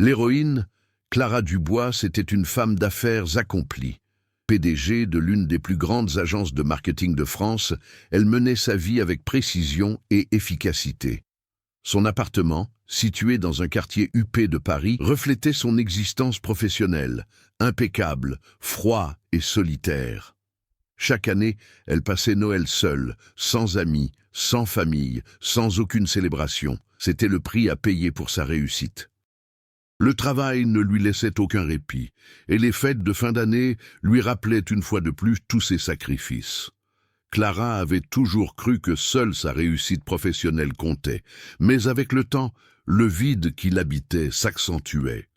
L'héroïne, Clara Dubois, c'était une femme d'affaires accomplie. PDG de l'une des plus grandes agences de marketing de France, elle menait sa vie avec précision et efficacité. Son appartement, situé dans un quartier huppé de Paris, reflétait son existence professionnelle, impeccable, froid et solitaire. Chaque année, elle passait Noël seule, sans amis, sans famille, sans aucune célébration. C'était le prix à payer pour sa réussite. Le travail ne lui laissait aucun répit, et les fêtes de fin d'année lui rappelaient une fois de plus tous ses sacrifices. Clara avait toujours cru que seule sa réussite professionnelle comptait, mais avec le temps, le vide qui l'habitait s'accentuait.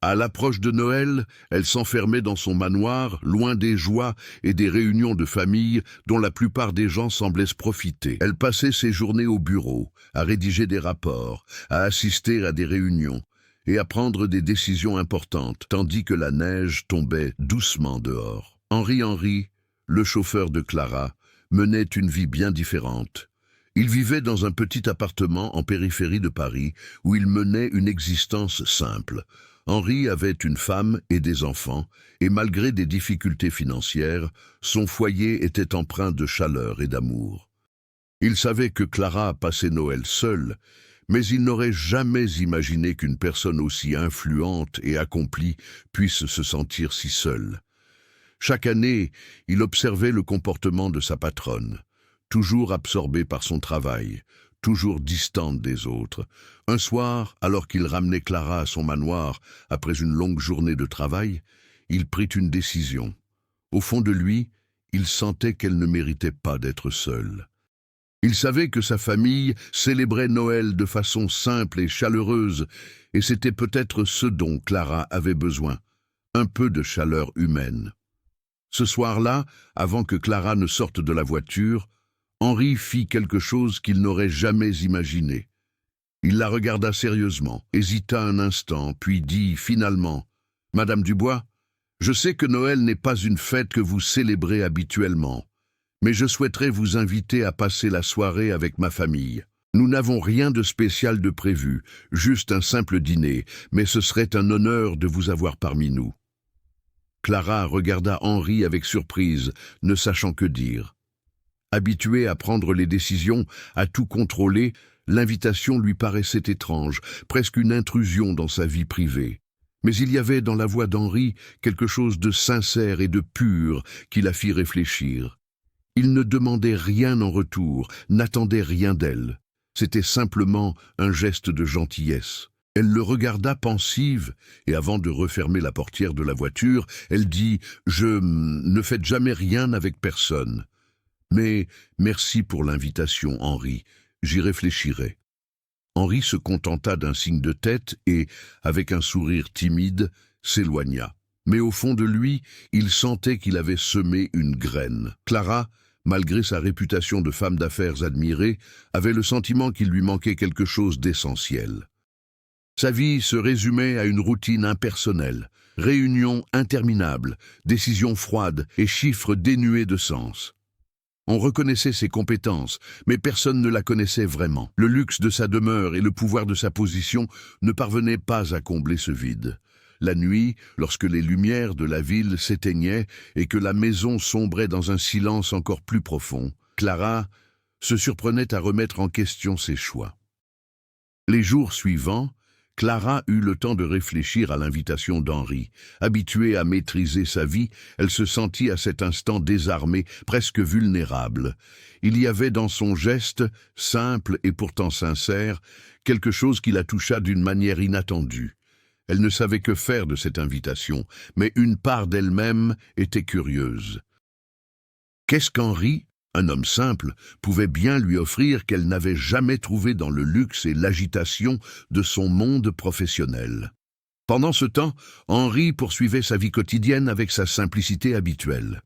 À l'approche de Noël, elle s'enfermait dans son manoir, loin des joies et des réunions de famille dont la plupart des gens semblaient se profiter. Elle passait ses journées au bureau, à rédiger des rapports, à assister à des réunions et à prendre des décisions importantes, tandis que la neige tombait doucement dehors. Henri, le chauffeur de Clara, menait une vie bien différente. Il vivait dans un petit appartement en périphérie de Paris où il menait une existence simple. Henri avait une femme et des enfants, et malgré des difficultés financières, son foyer était empreint de chaleur et d'amour. Il savait que Clara passait Noël seule, mais il n'aurait jamais imaginé qu'une personne aussi influente et accomplie puisse se sentir si seule. Chaque année, il observait le comportement de sa patronne, toujours absorbée par son travail, toujours distante des autres. Un soir, alors qu'il ramenait Clara à son manoir après une longue journée de travail, il prit une décision. Au fond de lui, il sentait qu'elle ne méritait pas d'être seule. Il savait que sa famille célébrait Noël de façon simple et chaleureuse, et c'était peut-être ce dont Clara avait besoin, un peu de chaleur humaine. Ce soir-là, avant que Clara ne sorte de la voiture, Henri fit quelque chose qu'il n'aurait jamais imaginé. Il la regarda sérieusement, hésita un instant, puis dit finalement « Madame Dubois, je sais que Noël n'est pas une fête que vous célébrez habituellement, mais je souhaiterais vous inviter à passer la soirée avec ma famille. Nous n'avons rien de spécial de prévu, juste un simple dîner, mais ce serait un honneur de vous avoir parmi nous. » Clara regarda Henri avec surprise, ne sachant que dire. Habituée à prendre les décisions, à tout contrôler, l'invitation lui paraissait étrange, presque une intrusion dans sa vie privée. Mais il y avait dans la voix d'Henri quelque chose de sincère et de pur qui la fit réfléchir. Il ne demandait rien en retour, n'attendait rien d'elle. C'était simplement un geste de gentillesse. Elle le regarda pensive, et avant de refermer la portière de la voiture, elle dit « Ne faites jamais rien avec personne. Mais merci pour l'invitation, Henri, j'y réfléchirai. » Henri se contenta d'un signe de tête et, avec un sourire timide, s'éloigna. Mais au fond de lui, il sentait qu'il avait semé une graine. Clara, malgré sa réputation de femme d'affaires admirée, avait le sentiment qu'il lui manquait quelque chose d'essentiel. Sa vie se résumait à une routine impersonnelle, réunions interminables, décisions froides et chiffres dénués de sens. On reconnaissait ses compétences, mais personne ne la connaissait vraiment. Le luxe de sa demeure et le pouvoir de sa position ne parvenaient pas à combler ce vide. La nuit, lorsque les lumières de la ville s'éteignaient et que la maison sombrait dans un silence encore plus profond, Clara se surprenait à remettre en question ses choix. Les jours suivants, Clara eut le temps de réfléchir à l'invitation d'Henri. Habituée à maîtriser sa vie, elle se sentit à cet instant désarmée, presque vulnérable. Il y avait dans son geste, simple et pourtant sincère, quelque chose qui la toucha d'une manière inattendue. Elle ne savait que faire de cette invitation, mais une part d'elle-même était curieuse. Qu'est-ce qu'Henri, un homme simple, pouvait bien lui offrir qu'elle n'avait jamais trouvé dans le luxe et l'agitation de son monde professionnel? Pendant ce temps, Henri poursuivait sa vie quotidienne avec sa simplicité habituelle.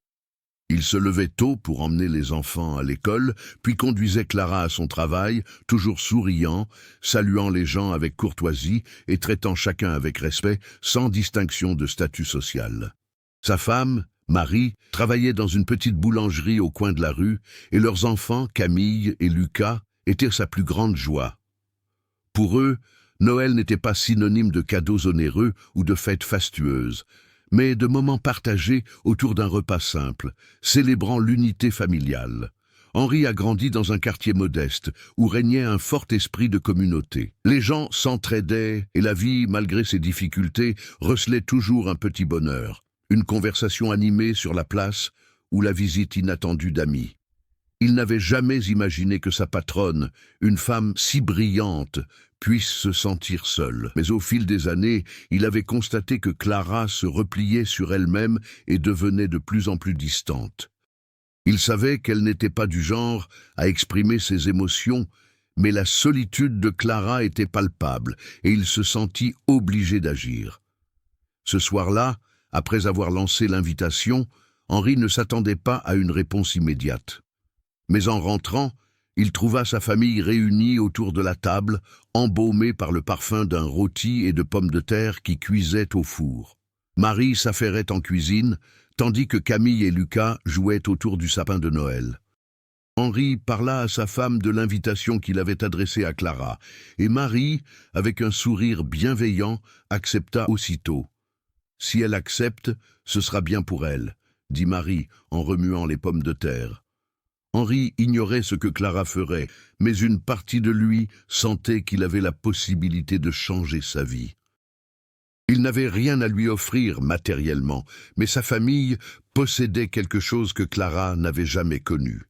Il se levait tôt pour emmener les enfants à l'école, puis conduisait Clara à son travail, toujours souriant, saluant les gens avec courtoisie et traitant chacun avec respect, sans distinction de statut social. Sa femme, Marie, travaillait dans une petite boulangerie au coin de la rue, et leurs enfants, Camille et Lucas, étaient sa plus grande joie. Pour eux, Noël n'était pas synonyme de cadeaux onéreux ou de fêtes fastueuses, mais de moments partagés autour d'un repas simple, célébrant l'unité familiale. Henri a grandi dans un quartier modeste, où régnait un fort esprit de communauté. Les gens s'entraidaient, et la vie, malgré ses difficultés, recelait toujours un petit bonheur. Une conversation animée sur la place, ou la visite inattendue d'amis. Il n'avait jamais imaginé que sa patronne, une femme si brillante, puisse se sentir seule. Mais au fil des années, il avait constaté que Clara se repliait sur elle-même et devenait de plus en plus distante. Il savait qu'elle n'était pas du genre à exprimer ses émotions, mais la solitude de Clara était palpable et il se sentit obligé d'agir. Ce soir-là, après avoir lancé l'invitation, Henri ne s'attendait pas à une réponse immédiate. Mais en rentrant, il trouva sa famille réunie autour de la table, embaumée par le parfum d'un rôti et de pommes de terre qui cuisaient au four. Marie s'affairait en cuisine, tandis que Camille et Lucas jouaient autour du sapin de Noël. Henri parla à sa femme de l'invitation qu'il avait adressée à Clara, et Marie, avec un sourire bienveillant, accepta aussitôt. « Si elle accepte, ce sera bien pour elle », dit Marie en remuant les pommes de terre. Henri ignorait ce que Clara ferait, mais une partie de lui sentait qu'il avait la possibilité de changer sa vie. Il n'avait rien à lui offrir matériellement, mais sa famille possédait quelque chose que Clara n'avait jamais connu.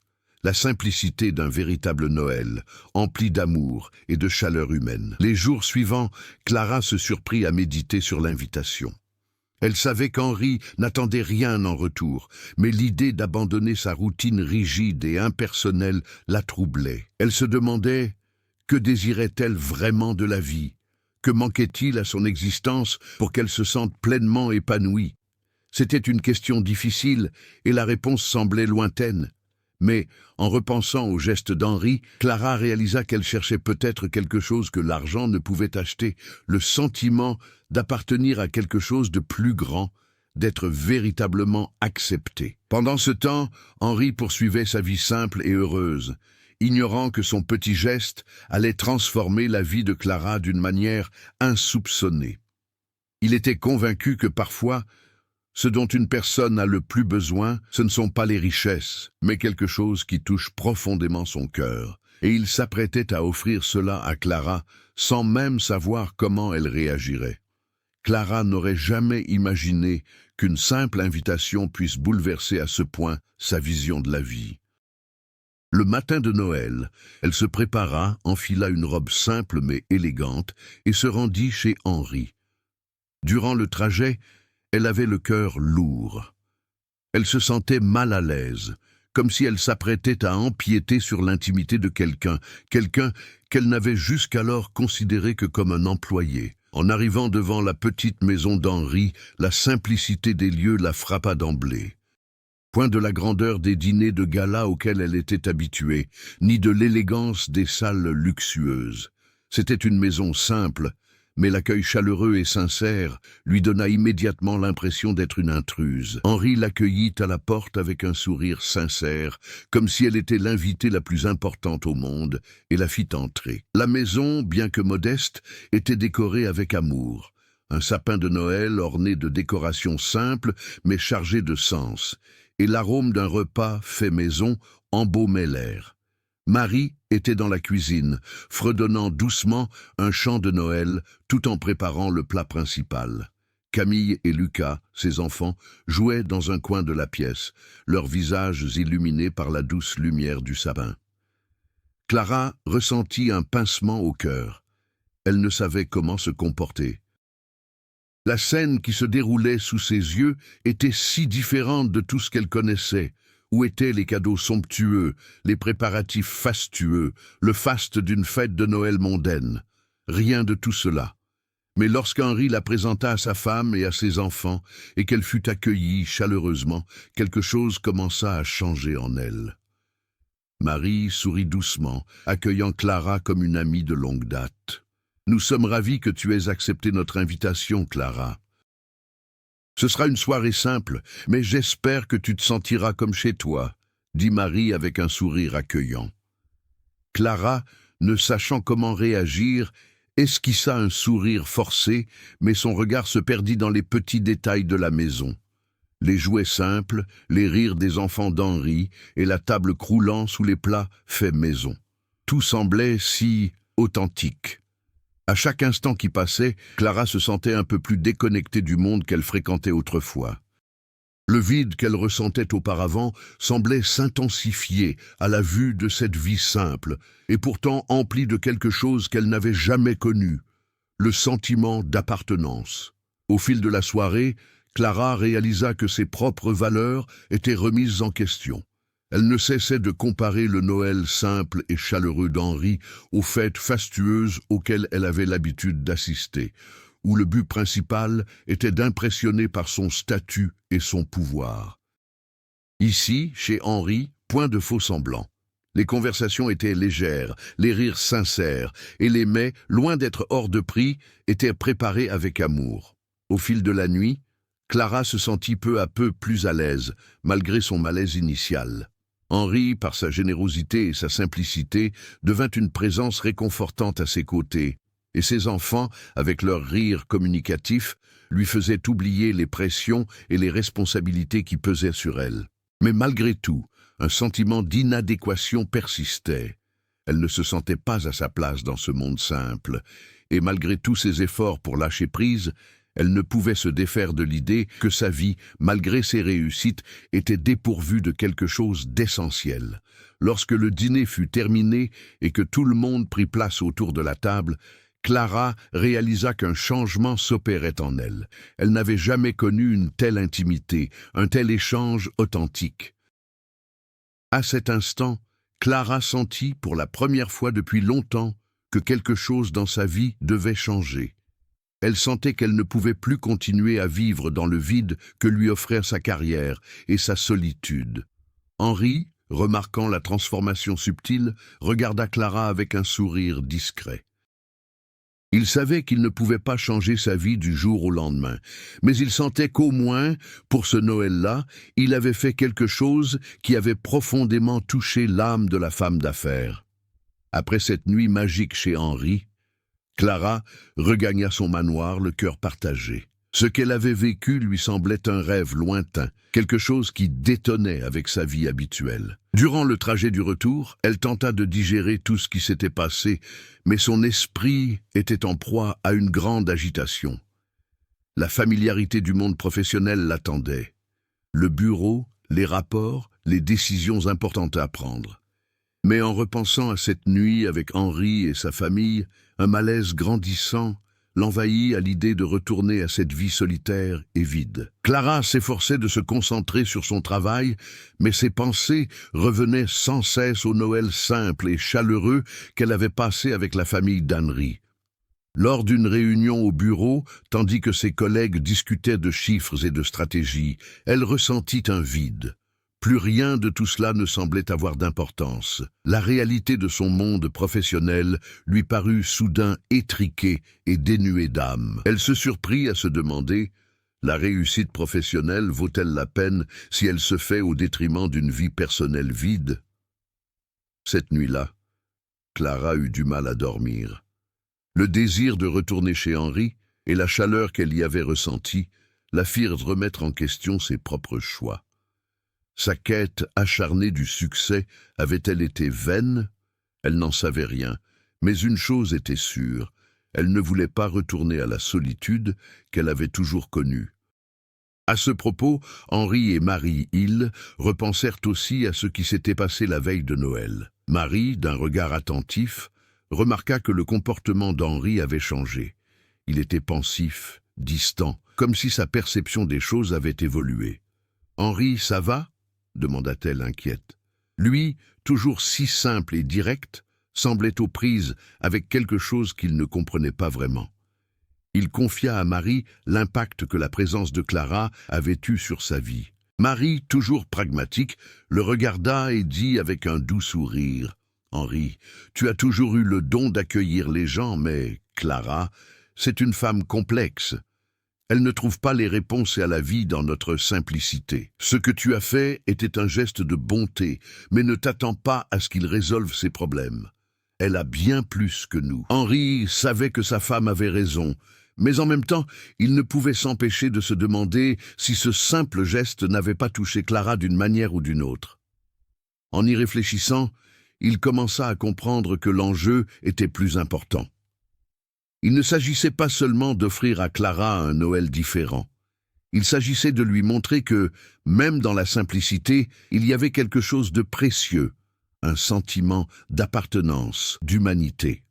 La simplicité d'un véritable Noël, empli d'amour et de chaleur humaine. Les jours suivants, Clara se surprit à méditer sur l'invitation. Elle savait qu'Henri n'attendait rien en retour, mais l'idée d'abandonner sa routine rigide et impersonnelle la troublait. Elle se demandait « Que désirait-elle vraiment de la vie ? Que manquait-il à son existence pour qu'elle se sente pleinement épanouie ?» C'était une question difficile et la réponse semblait lointaine. Mais, en repensant au geste d'Henri, Clara réalisa qu'elle cherchait peut-être quelque chose que l'argent ne pouvait acheter, le sentiment d'appartenir à quelque chose de plus grand, d'être véritablement accepté. Pendant ce temps, Henri poursuivait sa vie simple et heureuse, ignorant que son petit geste allait transformer la vie de Clara d'une manière insoupçonnée. Il était convaincu que parfois, ce dont une personne a le plus besoin, ce ne sont pas les richesses, mais quelque chose qui touche profondément son cœur. Et il s'apprêtait à offrir cela à Clara, sans même savoir comment elle réagirait. Clara n'aurait jamais imaginé qu'une simple invitation puisse bouleverser à ce point sa vision de la vie. Le matin de Noël, elle se prépara, enfila une robe simple mais élégante et se rendit chez Henri. Durant le trajet, elle avait le cœur lourd. Elle se sentait mal à l'aise, comme si elle s'apprêtait à empiéter sur l'intimité de quelqu'un qu'elle n'avait jusqu'alors considéré que comme un employé. En arrivant devant la petite maison d'Henri, la simplicité des lieux la frappa d'emblée. Point de la grandeur des dîners de gala auxquels elle était habituée, ni de l'élégance des salles luxueuses. C'était une maison simple, mais l'accueil chaleureux et sincère lui donna immédiatement l'impression d'être une intruse. Henri l'accueillit à la porte avec un sourire sincère, comme si elle était l'invitée la plus importante au monde, et la fit entrer. La maison, bien que modeste, était décorée avec amour. Un sapin de Noël orné de décorations simples, mais chargées de sens, et l'arôme d'un repas fait maison embaumait l'air. Marie était dans la cuisine, fredonnant doucement un chant de Noël tout en préparant le plat principal. Camille et Lucas, ses enfants, jouaient dans un coin de la pièce, leurs visages illuminés par la douce lumière du sapin. Clara ressentit un pincement au cœur. Elle ne savait comment se comporter. La scène qui se déroulait sous ses yeux était si différente de tout ce qu'elle connaissait. Où étaient les cadeaux somptueux, les préparatifs fastueux, le faste d'une fête de Noël mondaine? Rien de tout cela. Mais lorsqu'Henri la présenta à sa femme et à ses enfants, et qu'elle fut accueillie chaleureusement, quelque chose commença à changer en elle. Marie sourit doucement, accueillant Clara comme une amie de longue date. « Nous sommes ravis que tu aies accepté notre invitation, Clara. Ce sera une soirée simple, mais j'espère que tu te sentiras comme chez toi, » dit Marie avec un sourire accueillant. Clara, ne sachant comment réagir, esquissa un sourire forcé, mais son regard se perdit dans les petits détails de la maison. Les jouets simples, les rires des enfants d'Henri et la table croulant sous les plats faits maison. Tout semblait si authentique. À chaque instant qui passait, Clara se sentait un peu plus déconnectée du monde qu'elle fréquentait autrefois. Le vide qu'elle ressentait auparavant semblait s'intensifier à la vue de cette vie simple, et pourtant emplie de quelque chose qu'elle n'avait jamais connu, le sentiment d'appartenance. Au fil de la soirée, Clara réalisa que ses propres valeurs étaient remises en question. Elle ne cessait de comparer le Noël simple et chaleureux d'Henri aux fêtes fastueuses auxquelles elle avait l'habitude d'assister, où le but principal était d'impressionner par son statut et son pouvoir. Ici, chez Henri, point de faux-semblants. Les conversations étaient légères, les rires sincères, et les mets, loin d'être hors de prix, étaient préparés avec amour. Au fil de la nuit, Clara se sentit peu à peu plus à l'aise, malgré son malaise initial. Henri, par sa générosité et sa simplicité, devint une présence réconfortante à ses côtés, et ses enfants, avec leur rire communicatif, lui faisaient oublier les pressions et les responsabilités qui pesaient sur elle. Mais malgré tout, un sentiment d'inadéquation persistait. Elle ne se sentait pas à sa place dans ce monde simple, et malgré tous ses efforts pour lâcher prise, elle ne pouvait se défaire de l'idée que sa vie, malgré ses réussites, était dépourvue de quelque chose d'essentiel. Lorsque le dîner fut terminé et que tout le monde prit place autour de la table, Clara réalisa qu'un changement s'opérait en elle. Elle n'avait jamais connu une telle intimité, un tel échange authentique. À cet instant, Clara sentit, pour la première fois depuis longtemps, que quelque chose dans sa vie devait changer. Elle sentait qu'elle ne pouvait plus continuer à vivre dans le vide que lui offraient sa carrière et sa solitude. Henri, remarquant la transformation subtile, regarda Clara avec un sourire discret. Il savait qu'il ne pouvait pas changer sa vie du jour au lendemain, mais il sentait qu'au moins, pour ce Noël-là, il avait fait quelque chose qui avait profondément touché l'âme de la femme d'affaires. Après cette nuit magique chez Henri, Clara regagna son manoir, le cœur partagé. Ce qu'elle avait vécu lui semblait un rêve lointain, quelque chose qui détonnait avec sa vie habituelle. Durant le trajet du retour, elle tenta de digérer tout ce qui s'était passé, mais son esprit était en proie à une grande agitation. La familiarité du monde professionnel l'attendait. Le bureau, les rapports, les décisions importantes à prendre. Mais en repensant à cette nuit avec Henri et sa famille, un malaise grandissant l'envahit à l'idée de retourner à cette vie solitaire et vide. Clara s'efforçait de se concentrer sur son travail, mais ses pensées revenaient sans cesse au Noël simple et chaleureux qu'elle avait passé avec la famille d'Henri. Lors d'une réunion au bureau, tandis que ses collègues discutaient de chiffres et de stratégies, elle ressentit un vide. Plus rien de tout cela ne semblait avoir d'importance. La réalité de son monde professionnel lui parut soudain étriquée et dénuée d'âme. Elle se surprit à se demander, la réussite professionnelle vaut-elle la peine si elle se fait au détriment d'une vie personnelle vide? Cette nuit-là, Clara eut du mal à dormir. Le désir de retourner chez Henri et la chaleur qu'elle y avait ressentie la firent remettre en question ses propres choix. Sa quête acharnée du succès avait-elle été vaine? Elle n'en savait rien, mais une chose était sûre, elle ne voulait pas retourner à la solitude qu'elle avait toujours connue. À ce propos, Henri et Marie Hill repensèrent aussi à ce qui s'était passé la veille de Noël. Marie, d'un regard attentif, remarqua que le comportement d'Henri avait changé. Il était pensif, distant, comme si sa perception des choses avait évolué. « Henri, ça va ?» demanda-t-elle inquiète. Lui, toujours si simple et direct, semblait aux prises avec quelque chose qu'il ne comprenait pas vraiment. Il confia à Marie l'impact que la présence de Clara avait eu sur sa vie. Marie, toujours pragmatique, le regarda et dit avec un doux sourire, « Henri, tu as toujours eu le don d'accueillir les gens, mais Clara, c'est une femme complexe. Elle ne trouve pas les réponses à la vie dans notre simplicité. Ce que tu as fait était un geste de bonté, mais ne t'attends pas à ce qu'il résolve ses problèmes. Elle a bien plus que nous. Henri savait que sa femme avait raison, mais en même temps, il ne pouvait s'empêcher de se demander si ce simple geste n'avait pas touché Clara d'une manière ou d'une autre. En y réfléchissant, il commença à comprendre que l'enjeu était plus important. Il ne s'agissait pas seulement d'offrir à Clara un Noël différent. Il s'agissait de lui montrer que, même dans la simplicité, il y avait quelque chose de précieux, un sentiment d'appartenance, d'humanité.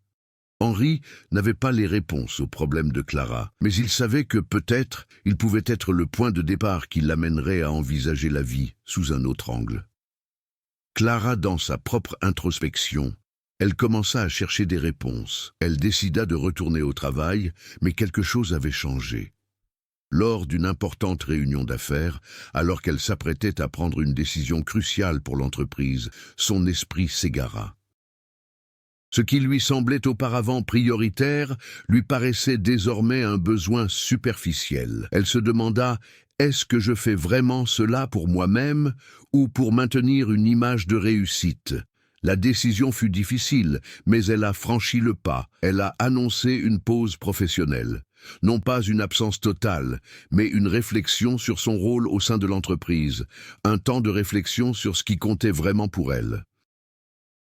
Henri n'avait pas les réponses aux problèmes de Clara, mais il savait que peut-être il pouvait être le point de départ qui l'amènerait à envisager la vie sous un autre angle. Clara, dans sa propre introspection, elle commença à chercher des réponses. Elle décida de retourner au travail, mais quelque chose avait changé. Lors d'une importante réunion d'affaires, alors qu'elle s'apprêtait à prendre une décision cruciale pour l'entreprise, son esprit s'égara. Ce qui lui semblait auparavant prioritaire lui paraissait désormais un besoin superficiel. Elle se demanda « Est-ce que je fais vraiment cela pour moi-même ou pour maintenir une image de réussite ?» La décision fut difficile, mais elle a franchi le pas. Elle a annoncé une pause professionnelle. Non pas une absence totale, mais une réflexion sur son rôle au sein de l'entreprise, un temps de réflexion sur ce qui comptait vraiment pour elle.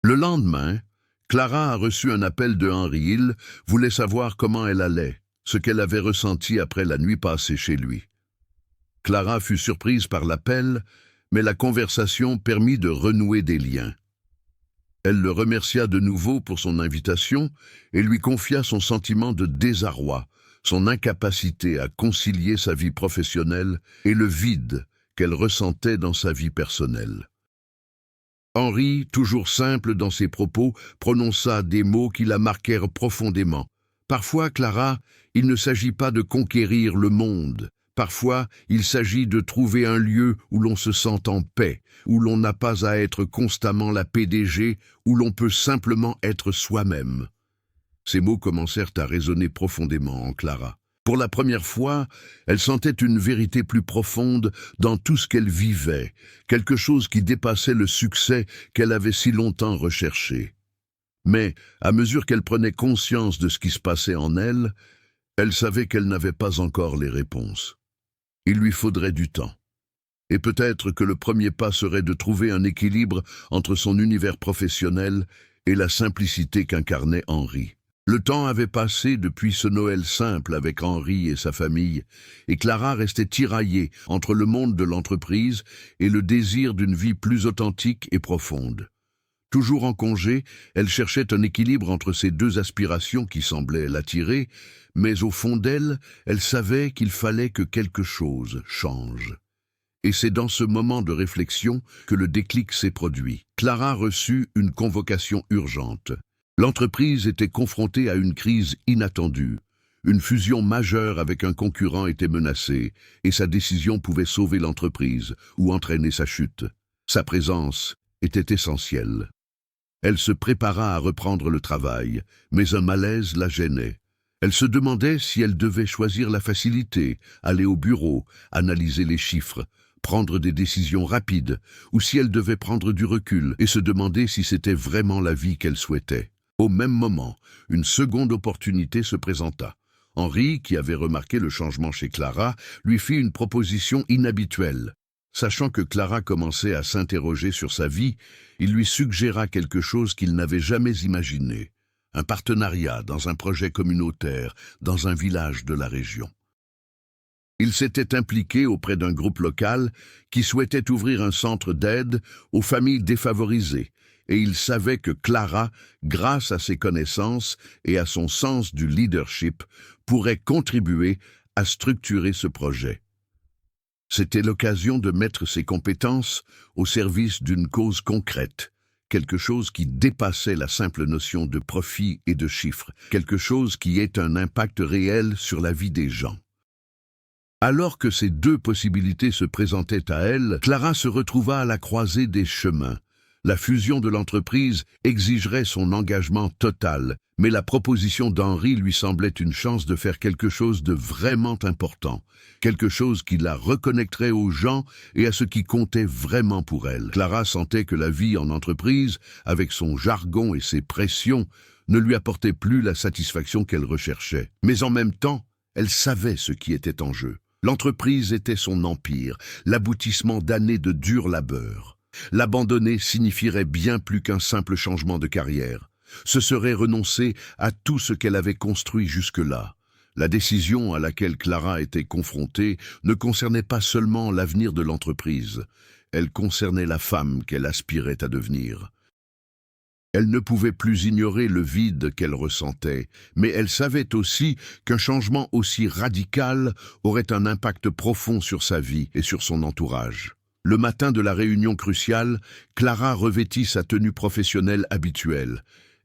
Le lendemain, Clara a reçu un appel de Henri. Il voulait savoir comment elle allait, ce qu'elle avait ressenti après la nuit passée chez lui. Clara fut surprise par l'appel, mais la conversation permit de renouer des liens. Elle le remercia de nouveau pour son invitation et lui confia son sentiment de désarroi, son incapacité à concilier sa vie professionnelle et le vide qu'elle ressentait dans sa vie personnelle. Henri, toujours simple dans ses propos, prononça des mots qui la marquèrent profondément. Parfois, Clara, il ne s'agit pas de conquérir le monde. Parfois, il s'agit de trouver un lieu où l'on se sent en paix, où l'on n'a pas à être constamment la PDG, où l'on peut simplement être soi-même. Ces mots commencèrent à résonner profondément en Clara. Pour la première fois, elle sentait une vérité plus profonde dans tout ce qu'elle vivait, quelque chose qui dépassait le succès qu'elle avait si longtemps recherché. Mais, à mesure qu'elle prenait conscience de ce qui se passait en elle, elle savait qu'elle n'avait pas encore les réponses. Il lui faudrait du temps. Et peut-être que le premier pas serait de trouver un équilibre entre son univers professionnel et la simplicité qu'incarnait Henri. Le temps avait passé depuis ce Noël simple avec Henri et sa famille, et Clara restait tiraillée entre le monde de l'entreprise et le désir d'une vie plus authentique et profonde. Toujours en congé, elle cherchait un équilibre entre ces deux aspirations qui semblaient l'attirer, mais au fond d'elle, elle savait qu'il fallait que quelque chose change. Et c'est dans ce moment de réflexion que le déclic s'est produit. Clara reçut une convocation urgente. L'entreprise était confrontée à une crise inattendue. Une fusion majeure avec un concurrent était menacée, et sa décision pouvait sauver l'entreprise ou entraîner sa chute. Sa présence était essentielle. Elle se prépara à reprendre le travail, mais un malaise la gênait. Elle se demandait si elle devait choisir la facilité, aller au bureau, analyser les chiffres, prendre des décisions rapides, ou si elle devait prendre du recul et se demander si c'était vraiment la vie qu'elle souhaitait. Au même moment, une seconde opportunité se présenta. Henri, qui avait remarqué le changement chez Clara, lui fit une proposition inhabituelle. Sachant que Clara commençait à s'interroger sur sa vie, il lui suggéra quelque chose qu'il n'avait jamais imaginé. Un partenariat dans un projet communautaire, dans un village de la région. Il s'était impliqué auprès d'un groupe local qui souhaitait ouvrir un centre d'aide aux familles défavorisées, et il savait que Clara, grâce à ses connaissances et à son sens du leadership, pourrait contribuer à structurer ce projet. C'était l'occasion de mettre ses compétences au service d'une cause concrète, quelque chose qui dépassait la simple notion de profit et de chiffres, quelque chose qui ait un impact réel sur la vie des gens. Alors que ces deux possibilités se présentaient à elle, Clara se retrouva à la croisée des chemins. La fusion de l'entreprise exigerait son engagement total, mais la proposition d'Henri lui semblait une chance de faire quelque chose de vraiment important, quelque chose qui la reconnecterait aux gens et à ce qui comptait vraiment pour elle. Clara sentait que la vie en entreprise, avec son jargon et ses pressions, ne lui apportait plus la satisfaction qu'elle recherchait. Mais en même temps, elle savait ce qui était en jeu. L'entreprise était son empire, l'aboutissement d'années de dur labeur. L'abandonner signifierait bien plus qu'un simple changement de carrière. Ce serait renoncer à tout ce qu'elle avait construit jusque-là. La décision à laquelle Clara était confrontée ne concernait pas seulement l'avenir de l'entreprise, elle concernait la femme qu'elle aspirait à devenir. Elle ne pouvait plus ignorer le vide qu'elle ressentait, mais elle savait aussi qu'un changement aussi radical aurait un impact profond sur sa vie et sur son entourage. Le matin de la réunion cruciale, Clara revêtit sa tenue professionnelle habituelle.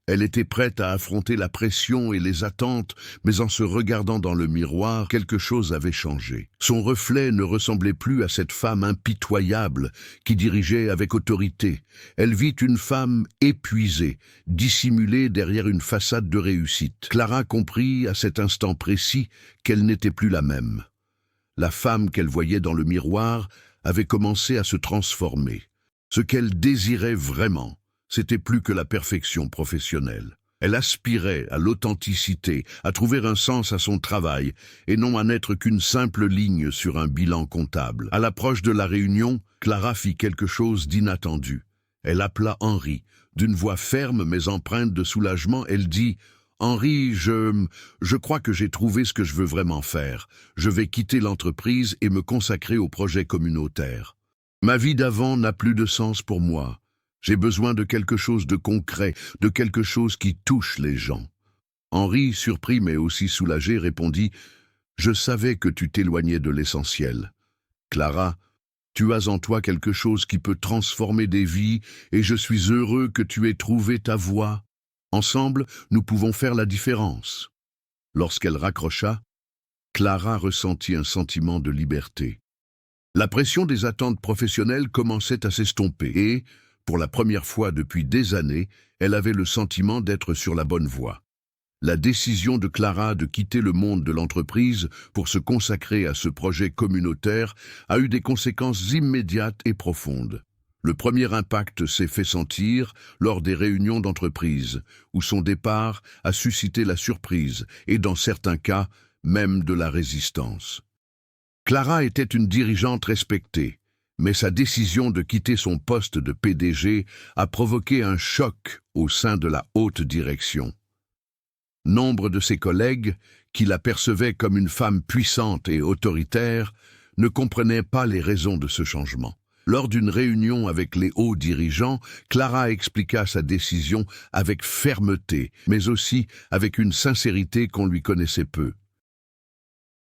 Elle était prête à affronter la pression et les attentes, mais en se regardant dans le miroir, quelque chose avait changé. Son reflet ne ressemblait plus à cette femme impitoyable qui dirigeait avec autorité. Elle vit une femme épuisée, dissimulée derrière une façade de réussite. Clara comprit à cet instant précis qu'elle n'était plus la même. La femme qu'elle voyait dans le miroir avait commencé à se transformer. Ce qu'elle désirait vraiment, c'était plus que la perfection professionnelle. Elle aspirait à l'authenticité, à trouver un sens à son travail, et non à n'être qu'une simple ligne sur un bilan comptable. À l'approche de la réunion, Clara fit quelque chose d'inattendu. Elle appela Henri. D'une voix ferme mais empreinte de soulagement, elle dit « Henri, je crois que j'ai trouvé ce que je veux vraiment faire. Je vais quitter l'entreprise et me consacrer au projet communautaire. Ma vie d'avant n'a plus de sens pour moi. J'ai besoin de quelque chose de concret, de quelque chose qui touche les gens. » Henri, surpris mais aussi soulagé, répondit « Je savais que tu t'éloignais de l'essentiel. Clara, tu as en toi quelque chose qui peut transformer des vies et je suis heureux que tu aies trouvé ta voie. Ensemble, nous pouvons faire la différence. » Lorsqu'elle raccrocha, Clara ressentit un sentiment de liberté. La pression des attentes professionnelles commençait à s'estomper et, pour la première fois depuis des années, elle avait le sentiment d'être sur la bonne voie. La décision de Clara de quitter le monde de l'entreprise pour se consacrer à ce projet communautaire a eu des conséquences immédiates et profondes. Le premier impact s'est fait sentir lors des réunions d'entreprise, où son départ a suscité la surprise et, dans certains cas, même de la résistance. Clara était une dirigeante respectée, mais sa décision de quitter son poste de PDG a provoqué un choc au sein de la haute direction. Nombre de ses collègues, qui la percevaient comme une femme puissante et autoritaire, ne comprenaient pas les raisons de ce changement. Lors d'une réunion avec les hauts dirigeants, Clara expliqua sa décision avec fermeté, mais aussi avec une sincérité qu'on lui connaissait peu.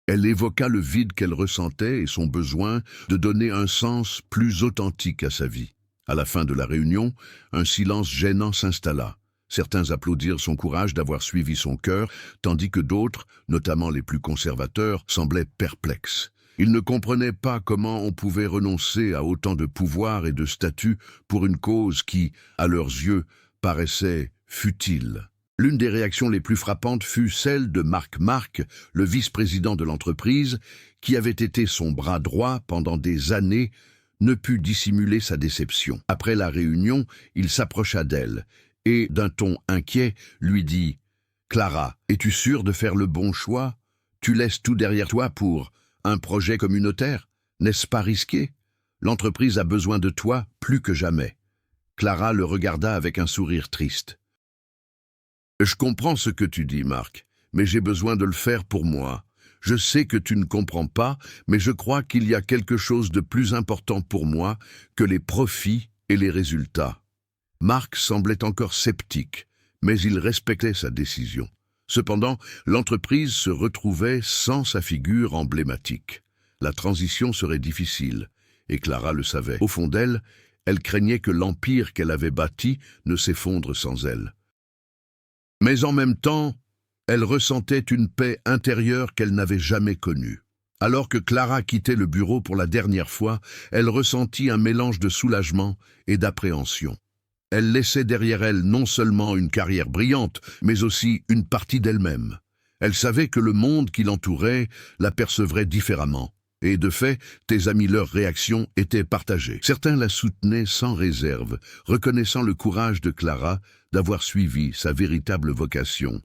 Elle évoqua le vide qu'elle ressentait et son besoin de donner un sens plus authentique à sa vie. À la fin de la réunion, un silence gênant s'installa. Certains applaudirent son courage d'avoir suivi son cœur, tandis que d'autres, notamment les plus conservateurs, semblaient perplexes. Ils ne comprenaient pas comment on pouvait renoncer à autant de pouvoir et de statut pour une cause qui, à leurs yeux, paraissait futile. L'une des réactions les plus frappantes fut celle de Marc Marc, le vice-président de l'entreprise, qui avait été son bras droit pendant des années, ne put dissimuler sa déception. Après la réunion, il s'approcha d'elle et, d'un ton inquiet, lui dit « Clara, es-tu sûre de faire le bon choix? Tu laisses tout derrière toi pour un projet communautaire? N'est-ce pas risqué? L'entreprise a besoin de toi plus que jamais. » Clara le regarda avec un sourire triste. « Je comprends ce que tu dis, Marc, mais j'ai besoin de le faire pour moi. Je sais que tu ne comprends pas, mais je crois qu'il y a quelque chose de plus important pour moi que les profits et les résultats. » Marc semblait encore sceptique, mais il respectait sa décision. Cependant, l'entreprise se retrouvait sans sa figure emblématique. La transition serait difficile, et Clara le savait. Au fond d'elle, elle craignait que l'empire qu'elle avait bâti ne s'effondre sans elle. Mais en même temps, elle ressentait une paix intérieure qu'elle n'avait jamais connue. Alors que Clara quittait le bureau pour la dernière fois, elle ressentit un mélange de soulagement et d'appréhension. Elle laissait derrière elle non seulement une carrière brillante, mais aussi une partie d'elle-même. Elle savait que le monde qui l'entourait la percevrait différemment. Et de fait, tes amis, leurs réactions étaient partagées. Certains la soutenaient sans réserve, reconnaissant le courage de Clara d'avoir suivi sa véritable vocation.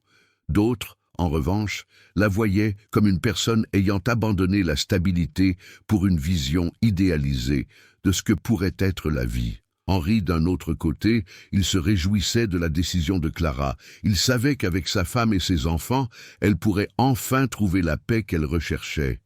D'autres, en revanche, la voyaient comme une personne ayant abandonné la stabilité pour une vision idéalisée de ce que pourrait être la vie. Henri, d'un autre côté, il se réjouissait de la décision de Clara. Il savait qu'avec sa femme et ses enfants, elle pourrait enfin trouver la paix qu'elle recherchait.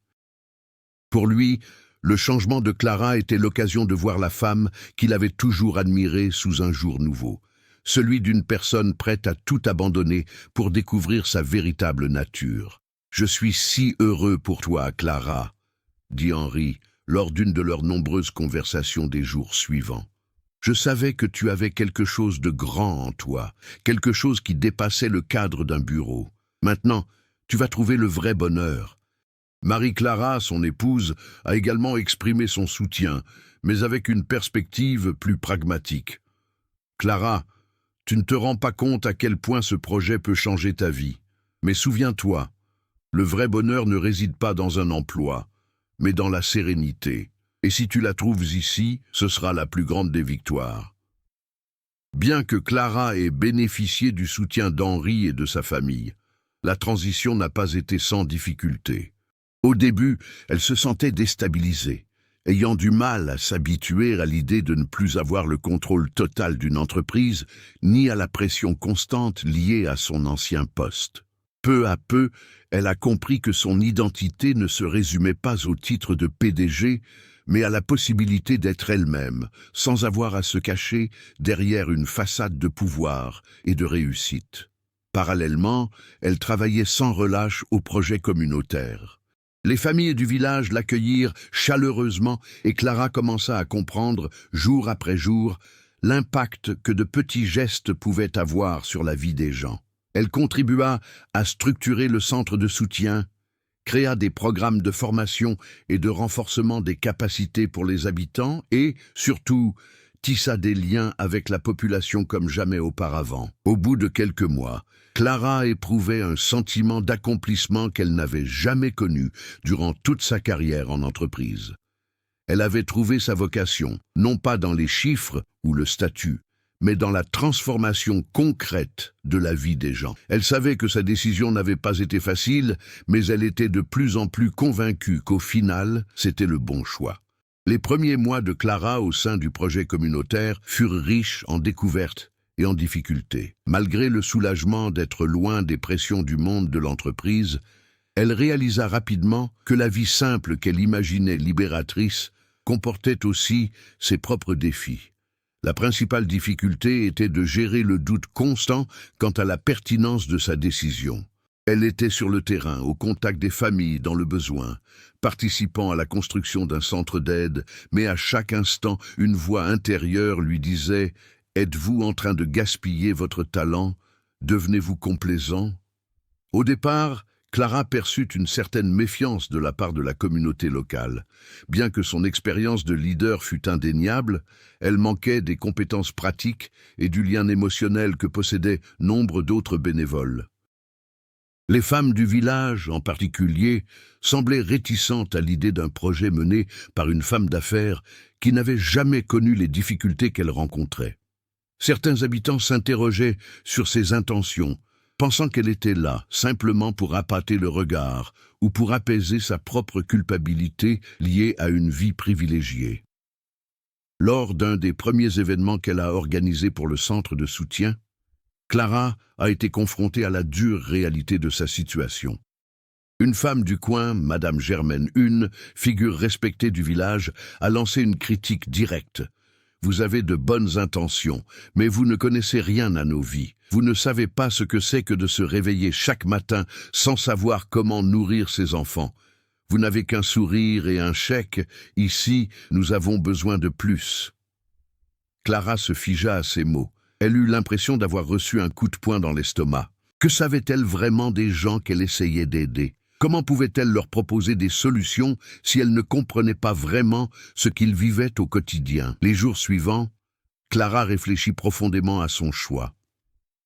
Pour lui, le changement de Clara était l'occasion de voir la femme qu'il avait toujours admirée sous un jour nouveau, celui d'une personne prête à tout abandonner pour découvrir sa véritable nature. « Je suis si heureux pour toi, Clara », dit Henri lors d'une de leurs nombreuses conversations des jours suivants. Je savais que tu avais quelque chose de grand en toi, quelque chose qui dépassait le cadre d'un bureau. Maintenant, tu vas trouver le vrai bonheur. Marie-Clara, son épouse, a également exprimé son soutien, mais avec une perspective plus pragmatique. Clara, tu ne te rends pas compte à quel point ce projet peut changer ta vie. Mais souviens-toi, le vrai bonheur ne réside pas dans un emploi, mais dans la sérénité. Et si tu la trouves ici, ce sera la plus grande des victoires. Bien que Clara ait bénéficié du soutien d'Henri et de sa famille, la transition n'a pas été sans difficulté. Au début, elle se sentait déstabilisée, ayant du mal à s'habituer à l'idée de ne plus avoir le contrôle total d'une entreprise, ni à la pression constante liée à son ancien poste. Peu à peu, elle a compris que son identité ne se résumait pas au titre de PDG, mais à la possibilité d'être elle-même, sans avoir à se cacher derrière une façade de pouvoir et de réussite. Parallèlement, elle travaillait sans relâche au projet communautaire. Les familles du village l'accueillirent chaleureusement et Clara commença à comprendre, jour après jour, l'impact que de petits gestes pouvaient avoir sur la vie des gens. Elle contribua à structurer le centre de soutien, créa des programmes de formation et de renforcement des capacités pour les habitants et, surtout, tissa des liens avec la population comme jamais auparavant. Au bout de quelques mois, Clara éprouvait un sentiment d'accomplissement qu'elle n'avait jamais connu durant toute sa carrière en entreprise. Elle avait trouvé sa vocation, non pas dans les chiffres ou le statut, mais dans la transformation concrète de la vie des gens. Elle savait que sa décision n'avait pas été facile, mais elle était de plus en plus convaincue qu'au final, c'était le bon choix. Les premiers mois de Clara au sein du projet communautaire furent riches en découvertes et en difficultés. Malgré le soulagement d'être loin des pressions du monde de l'entreprise, elle réalisa rapidement que la vie simple qu'elle imaginait libératrice comportait aussi ses propres défis. La principale difficulté était de gérer le doute constant quant à la pertinence de sa décision. Elle était sur le terrain, au contact des familles dans le besoin, participant à la construction d'un centre d'aide, mais à chaque instant, une voix intérieure lui disait « Êtes-vous en train de gaspiller votre talent? Devenez-vous complaisant ?» Au départ, Clara perçut une certaine méfiance de la part de la communauté locale. Bien que son expérience de leader fût indéniable, elle manquait des compétences pratiques et du lien émotionnel que possédaient nombre d'autres bénévoles. Les femmes du village, en particulier, semblaient réticentes à l'idée d'un projet mené par une femme d'affaires qui n'avait jamais connu les difficultés qu'elle rencontrait. Certains habitants s'interrogeaient sur ses intentions, pensant qu'elle était là, simplement pour appâter le regard ou pour apaiser sa propre culpabilité liée à une vie privilégiée. Lors d'un des premiers événements qu'elle a organisés pour le centre de soutien, Clara a été confrontée à la dure réalité de sa situation. Une femme du coin, Madame Germaine Une, figure respectée du village, a lancé une critique directe. « Vous avez de bonnes intentions, mais vous ne connaissez rien à nos vies. Vous ne savez pas ce que c'est que de se réveiller chaque matin sans savoir comment nourrir ses enfants. Vous n'avez qu'un sourire et un chèque. Ici, nous avons besoin de plus. » Clara se figea à ces mots. Elle eut l'impression d'avoir reçu un coup de poing dans l'estomac. Que savait-elle vraiment des gens qu'elle essayait d'aider? Comment pouvait-elle leur proposer des solutions si elle ne comprenait pas vraiment ce qu'ils vivaient au quotidien? Les jours suivants, Clara réfléchit profondément à son choix.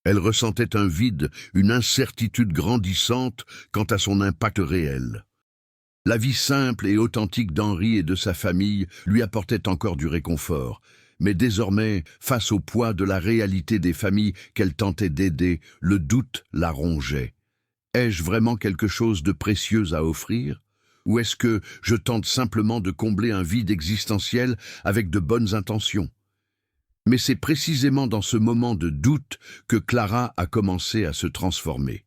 Elle ressentait un vide, une incertitude grandissante quant à son impact réel. La vie simple et authentique d'Henri et de sa famille lui apportait encore du réconfort, mais désormais, face au poids de la réalité des familles qu'elle tentait d'aider, le doute la rongeait. Ai-je vraiment quelque chose de précieux à offrir? Ou est-ce que je tente simplement de combler un vide existentiel avec de bonnes intentions? Mais c'est précisément dans ce moment de doute que Clara a commencé à se transformer.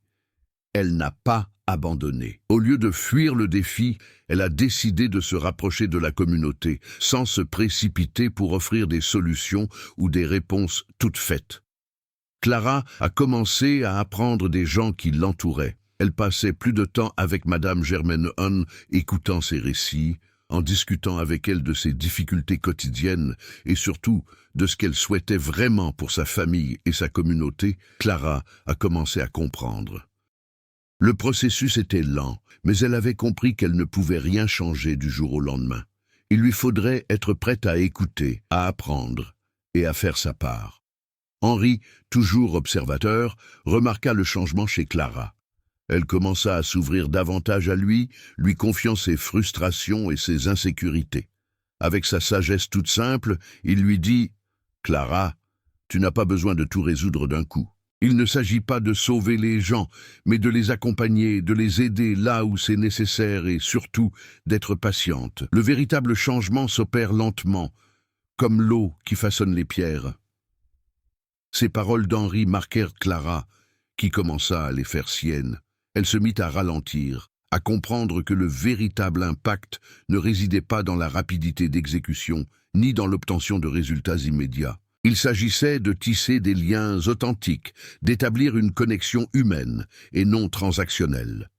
Elle n'a pas abandonné. Au lieu de fuir le défi, elle a décidé de se rapprocher de la communauté, sans se précipiter pour offrir des solutions ou des réponses toutes faites. Clara a commencé à apprendre des gens qui l'entouraient. Elle passait plus de temps avec Madame Germaine Hahn, écoutant ses récits, en discutant avec elle de ses difficultés quotidiennes et surtout de ce qu'elle souhaitait vraiment pour sa famille et sa communauté. Clara a commencé à comprendre. Le processus était lent, mais elle avait compris qu'elle ne pouvait rien changer du jour au lendemain. Il lui faudrait être prête à écouter, à apprendre et à faire sa part. Henri, toujours observateur, remarqua le changement chez Clara. Elle commença à s'ouvrir davantage à lui confiant ses frustrations et ses insécurités. Avec sa sagesse toute simple, il lui dit « Clara, tu n'as pas besoin de tout résoudre d'un coup. Il ne s'agit pas de sauver les gens, mais de les accompagner, de les aider là où c'est nécessaire et surtout d'être patiente. Le véritable changement s'opère lentement, comme l'eau qui façonne les pierres. » Ces paroles d'Henri marquèrent Clara, qui commença à les faire siennes. Elle se mit à ralentir, à comprendre que le véritable impact ne résidait pas dans la rapidité d'exécution, ni dans l'obtention de résultats immédiats. Il s'agissait de tisser des liens authentiques, d'établir une connexion humaine et non transactionnelle.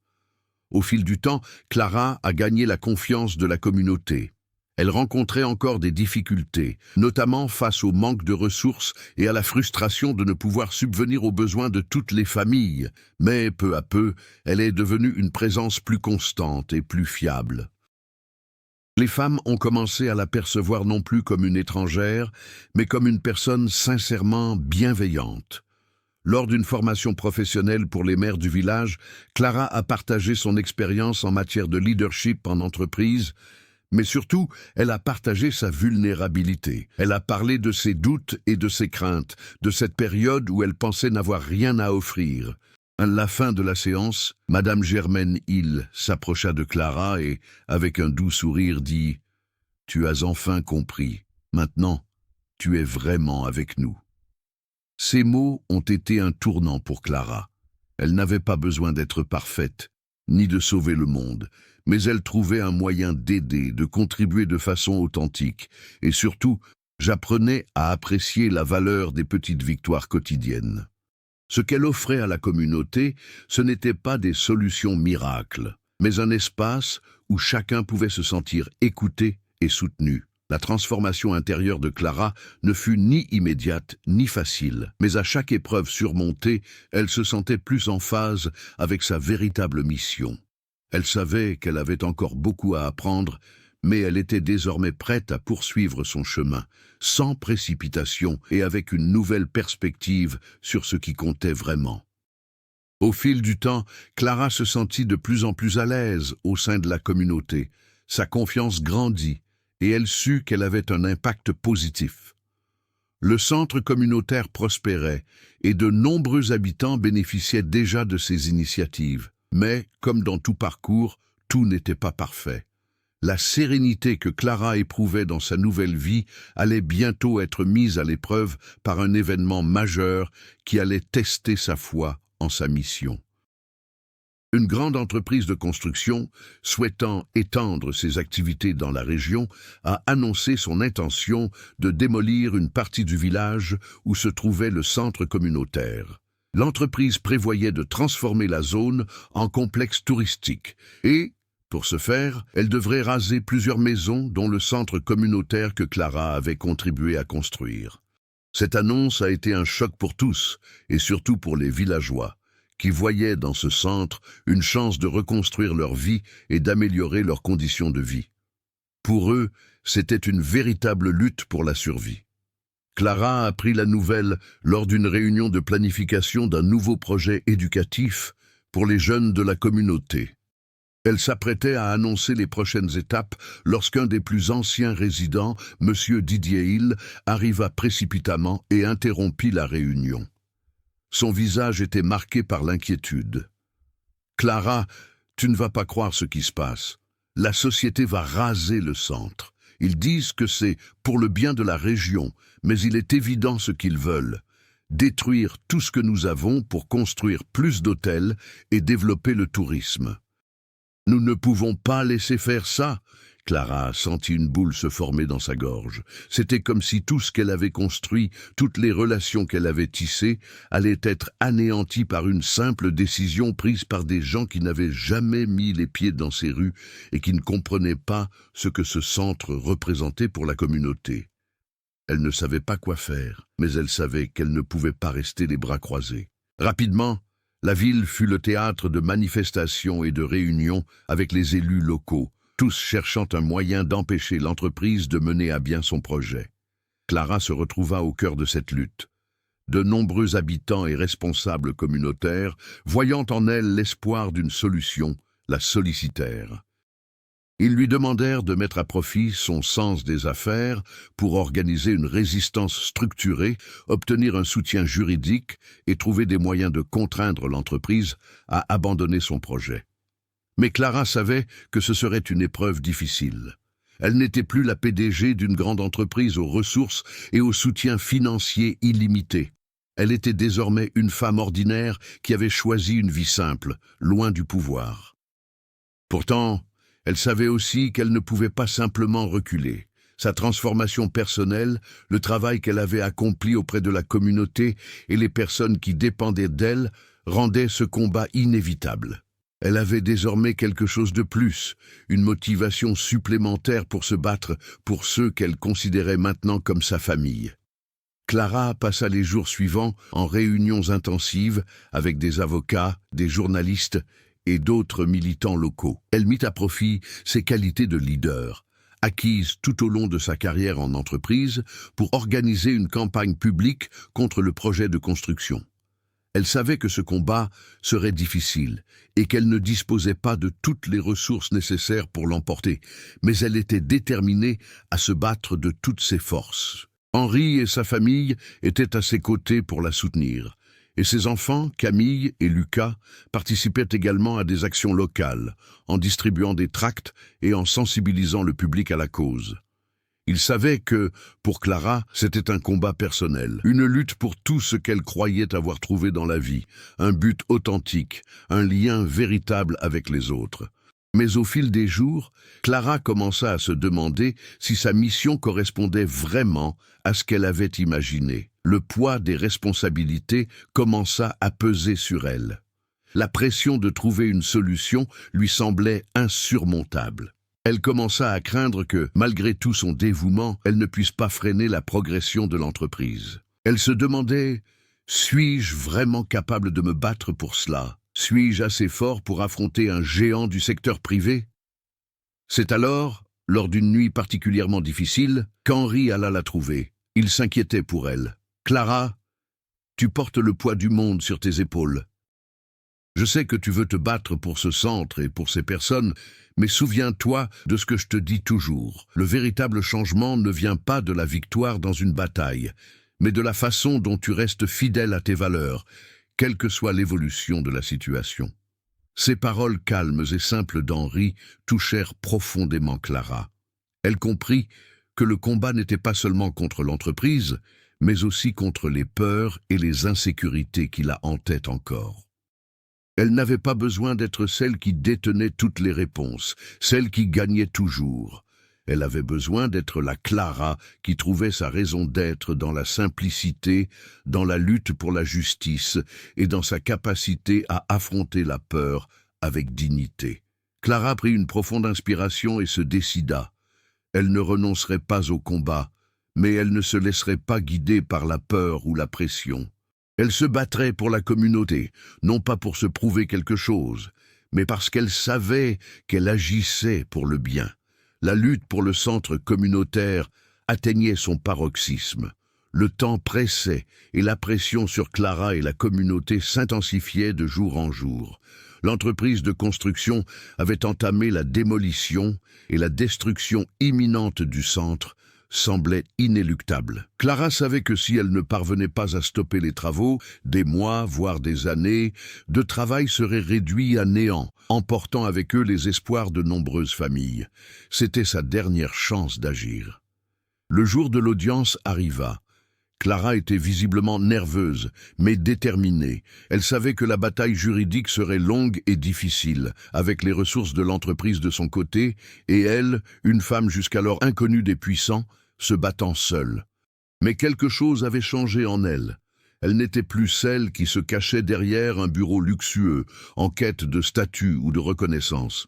Au fil du temps, Clara a gagné la confiance de la communauté. Elle rencontrait encore des difficultés, notamment face au manque de ressources et à la frustration de ne pouvoir subvenir aux besoins de toutes les familles. Mais peu à peu, elle est devenue une présence plus constante et plus fiable. Les femmes ont commencé à la percevoir non plus comme une étrangère, mais comme une personne sincèrement bienveillante. Lors d'une formation professionnelle pour les mères du village, Clara a partagé son expérience en matière de leadership en entreprise, mais surtout, elle a partagé sa vulnérabilité. Elle a parlé de ses doutes et de ses craintes, de cette période où elle pensait n'avoir rien à offrir. À la fin de la séance, Madame Germaine Hill s'approcha de Clara et, avec un doux sourire, dit « Tu as enfin compris. Maintenant, tu es vraiment avec nous. » Ces mots ont été un tournant pour Clara. Elle n'avait pas besoin d'être parfaite, ni de sauver le monde, mais elle trouvait un moyen d'aider, de contribuer de façon authentique, et surtout, j'apprenais à apprécier la valeur des petites victoires quotidiennes. Ce qu'elle offrait à la communauté, ce n'était pas des solutions miracles, mais un espace où chacun pouvait se sentir écouté et soutenu. La transformation intérieure de Clara ne fut ni immédiate ni facile, mais à chaque épreuve surmontée, elle se sentait plus en phase avec sa véritable mission. Elle savait qu'elle avait encore beaucoup à apprendre, mais elle était désormais prête à poursuivre son chemin, sans précipitation et avec une nouvelle perspective sur ce qui comptait vraiment. Au fil du temps, Clara se sentit de plus en plus à l'aise au sein de la communauté. Sa confiance grandit et elle sut qu'elle avait un impact positif. Le centre communautaire prospérait et de nombreux habitants bénéficiaient déjà de ses initiatives. Mais, comme dans tout parcours, tout n'était pas parfait. La sérénité que Clara éprouvait dans sa nouvelle vie allait bientôt être mise à l'épreuve par un événement majeur qui allait tester sa foi en sa mission. Une grande entreprise de construction, souhaitant étendre ses activités dans la région, a annoncé son intention de démolir une partie du village où se trouvait le centre communautaire. L'entreprise prévoyait de transformer la zone en complexe touristique et, pour ce faire, elle devrait raser plusieurs maisons dont le centre communautaire que Clara avait contribué à construire. Cette annonce a été un choc pour tous, et surtout pour les villageois, qui voyaient dans ce centre une chance de reconstruire leur vie et d'améliorer leurs conditions de vie. Pour eux, c'était une véritable lutte pour la survie. Clara apprit la nouvelle lors d'une réunion de planification d'un nouveau projet éducatif pour les jeunes de la communauté. Elle s'apprêtait à annoncer les prochaines étapes lorsqu'un des plus anciens résidents, M. Didier Hill, arriva précipitamment et interrompit la réunion. Son visage était marqué par l'inquiétude. « Clara, tu ne vas pas croire ce qui se passe. La société va raser le centre. Ils disent que c'est pour le bien de la région, mais il est évident ce qu'ils veulent. Détruire tout ce que nous avons pour construire plus d'hôtels et développer le tourisme. » « Nous ne pouvons pas laisser faire ça !» Clara sentit une boule se former dans sa gorge. C'était comme si tout ce qu'elle avait construit, toutes les relations qu'elle avait tissées, allaient être anéanties par une simple décision prise par des gens qui n'avaient jamais mis les pieds dans ces rues et qui ne comprenaient pas ce que ce centre représentait pour la communauté. Elle ne savait pas quoi faire, mais elle savait qu'elle ne pouvait pas rester les bras croisés. Rapidement, la ville fut le théâtre de manifestations et de réunions avec les élus locaux, tous cherchant un moyen d'empêcher l'entreprise de mener à bien son projet. Clara se retrouva au cœur de cette lutte. De nombreux habitants et responsables communautaires, voyant en elle l'espoir d'une solution, la sollicitèrent. Ils lui demandèrent de mettre à profit son sens des affaires pour organiser une résistance structurée, obtenir un soutien juridique et trouver des moyens de contraindre l'entreprise à abandonner son projet. Mais Clara savait que ce serait une épreuve difficile. Elle n'était plus la PDG d'une grande entreprise aux ressources et au soutien financier illimité. Elle était désormais une femme ordinaire qui avait choisi une vie simple, loin du pouvoir. Pourtant, elle savait aussi qu'elle ne pouvait pas simplement reculer. Sa transformation personnelle, le travail qu'elle avait accompli auprès de la communauté et les personnes qui dépendaient d'elle rendaient ce combat inévitable. Elle avait désormais quelque chose de plus, une motivation supplémentaire pour se battre pour ceux qu'elle considérait maintenant comme sa famille. Clara passa les jours suivants en réunions intensives avec des avocats, des journalistes et d'autres militants locaux. Elle mit à profit ses qualités de leader, acquises tout au long de sa carrière en entreprise, pour organiser une campagne publique contre le projet de construction. Elle savait que ce combat serait difficile et qu'elle ne disposait pas de toutes les ressources nécessaires pour l'emporter, mais elle était déterminée à se battre de toutes ses forces. Henri et sa famille étaient à ses côtés pour la soutenir. Et ses enfants, Camille et Lucas, participaient également à des actions locales, en distribuant des tracts et en sensibilisant le public à la cause. Ils savaient que, pour Clara, c'était un combat personnel, une lutte pour tout ce qu'elle croyait avoir trouvé dans la vie, un but authentique, un lien véritable avec les autres. Mais au fil des jours, Clara commença à se demander si sa mission correspondait vraiment à ce qu'elle avait imaginé. Le poids des responsabilités commença à peser sur elle. La pression de trouver une solution lui semblait insurmontable. Elle commença à craindre que, malgré tout son dévouement, elle ne puisse pas freiner la progression de l'entreprise. Elle se demandait « Suis-je vraiment capable de me battre pour cela ? Suis-je assez fort pour affronter un géant du secteur privé ?» C'est alors, lors d'une nuit particulièrement difficile, qu'Henri alla la trouver. Il s'inquiétait pour elle. « Clara, tu portes le poids du monde sur tes épaules. Je sais que tu veux te battre pour ce centre et pour ces personnes, mais souviens-toi de ce que je te dis toujours. Le véritable changement ne vient pas de la victoire dans une bataille, mais de la façon dont tu restes fidèle à tes valeurs, quelle que soit l'évolution de la situation. » Ces paroles calmes et simples d'Henri touchèrent profondément Clara. Elle comprit que le combat n'était pas seulement contre l'entreprise, mais aussi contre les peurs et les insécurités qui la hantaient encore. Elle n'avait pas besoin d'être celle qui détenait toutes les réponses, celle qui gagnait toujours. Elle avait besoin d'être la Clara qui trouvait sa raison d'être dans la simplicité, dans la lutte pour la justice et dans sa capacité à affronter la peur avec dignité. Clara prit une profonde inspiration et se décida. Elle ne renoncerait pas au combat, mais elle ne se laisserait pas guider par la peur ou la pression. Elle se battrait pour la communauté, non pas pour se prouver quelque chose, mais parce qu'elle savait qu'elle agissait pour le bien. La lutte pour le centre communautaire atteignait son paroxysme. Le temps pressait et la pression sur Clara et la communauté s'intensifiait de jour en jour. L'entreprise de construction avait entamé la démolition et la destruction imminente du centre semblait inéluctable. Clara savait que si elle ne parvenait pas à stopper les travaux, des mois, voire des années, de travail seraient réduits à néant, emportant avec eux les espoirs de nombreuses familles. C'était sa dernière chance d'agir. Le jour de l'audience arriva. Clara était visiblement nerveuse, mais déterminée. Elle savait que la bataille juridique serait longue et difficile, avec les ressources de l'entreprise de son côté, et elle, une femme jusqu'alors inconnue des puissants, se battant seule. Mais quelque chose avait changé en elle. Elle n'était plus celle qui se cachait derrière un bureau luxueux, en quête de statut ou de reconnaissance.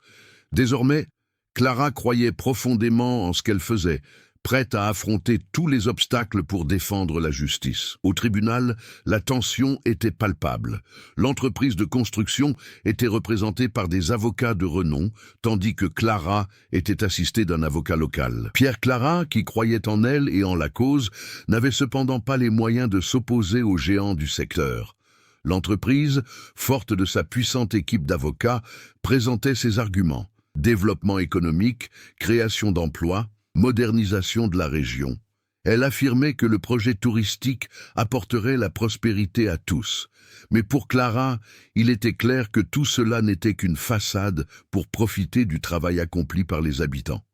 Désormais, Clara croyait profondément en ce qu'elle faisait, prête à affronter tous les obstacles pour défendre la justice. Au tribunal, la tension était palpable. L'entreprise de construction était représentée par des avocats de renom, tandis que Clara était assistée d'un avocat local. Pierre Clara, qui croyait en elle et en la cause, n'avait cependant pas les moyens de s'opposer aux géants du secteur. L'entreprise, forte de sa puissante équipe d'avocats, présentait ses arguments: développement économique, création d'emplois, modernisation de la région. Elle affirmait que le projet touristique apporterait la prospérité à tous. Mais pour Clara, il était clair que tout cela n'était qu'une façade pour profiter du travail accompli par les habitants.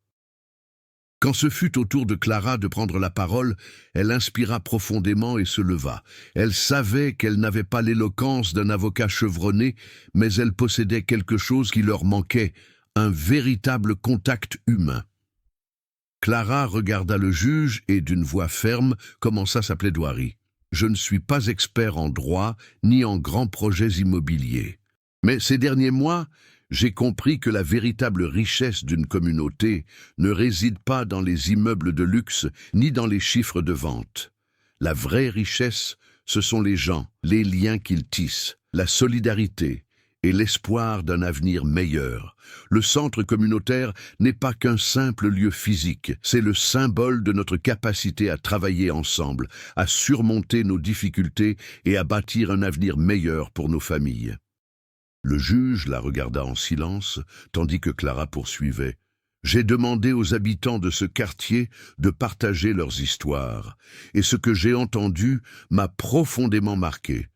Quand ce fut au tour de Clara de prendre la parole, elle inspira profondément et se leva. Elle savait qu'elle n'avait pas l'éloquence d'un avocat chevronné, mais elle possédait quelque chose qui leur manquait, un véritable contact humain. Clara regarda le juge et, d'une voix ferme, commença sa plaidoirie. « Je ne suis pas expert en droit ni en grands projets immobiliers. Mais ces derniers mois, j'ai compris que la véritable richesse d'une communauté ne réside pas dans les immeubles de luxe ni dans les chiffres de vente. La vraie richesse, ce sont les gens, les liens qu'ils tissent, la solidarité et l'espoir d'un avenir meilleur. Le centre communautaire n'est pas qu'un simple lieu physique, c'est le symbole de notre capacité à travailler ensemble, à surmonter nos difficultés et à bâtir un avenir meilleur pour nos familles. » Le juge la regarda en silence, tandis que Clara poursuivait. « J'ai demandé aux habitants de ce quartier de partager leurs histoires, et ce que j'ai entendu m'a profondément marqué.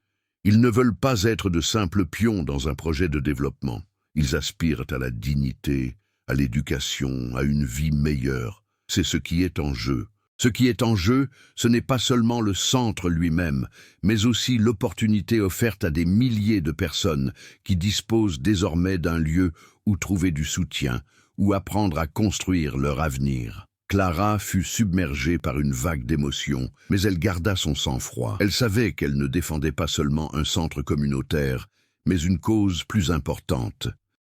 Ils ne veulent pas être de simples pions dans un projet de développement. Ils aspirent à la dignité, à l'éducation, à une vie meilleure. C'est ce qui est en jeu. Ce qui est en jeu, ce n'est pas seulement le centre lui-même, mais aussi l'opportunité offerte à des milliers de personnes qui disposent désormais d'un lieu où trouver du soutien, où apprendre à construire leur avenir. » Clara fut submergée par une vague d'émotions, mais elle garda son sang-froid. Elle savait qu'elle ne défendait pas seulement un centre communautaire, mais une cause plus importante.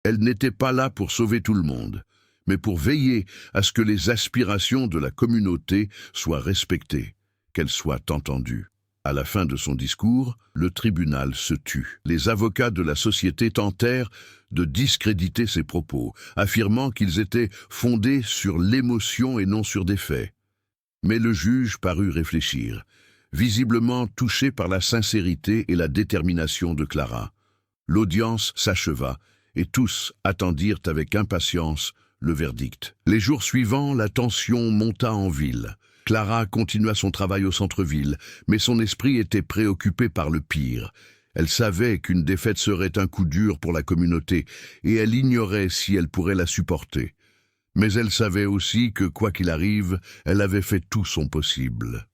Elle n'était pas là pour sauver tout le monde, mais pour veiller à ce que les aspirations de la communauté soient respectées, qu'elles soient entendues. À la fin de son discours, le tribunal se tut. Les avocats de la société tentèrent de discréditer ses propos, affirmant qu'ils étaient fondés sur l'émotion et non sur des faits. Mais le juge parut réfléchir, visiblement touché par la sincérité et la détermination de Clara. L'audience s'acheva, et tous attendirent avec impatience le verdict. Les jours suivants, la tension monta en ville. Clara continua son travail au centre-ville, mais son esprit était préoccupé par le pire. Elle savait qu'une défaite serait un coup dur pour la communauté, et elle ignorait si elle pourrait la supporter. Mais elle savait aussi que, quoi qu'il arrive, elle avait fait tout son possible.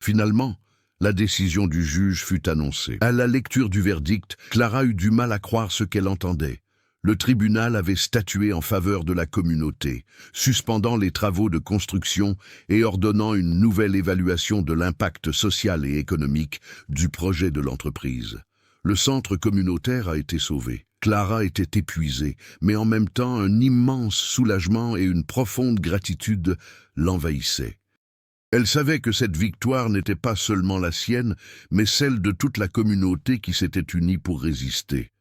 Finalement, la décision du juge fut annoncée. À la lecture du verdict, Clara eut du mal à croire ce qu'elle entendait. Le tribunal avait statué en faveur de la communauté, suspendant les travaux de construction et ordonnant une nouvelle évaluation de l'impact social et économique du projet de l'entreprise. Le centre communautaire a été sauvé. Clara était épuisée, mais en même temps un immense soulagement et une profonde gratitude l'envahissaient. Elle savait que cette victoire n'était pas seulement la sienne, mais celle de toute la communauté qui s'était unie pour résister.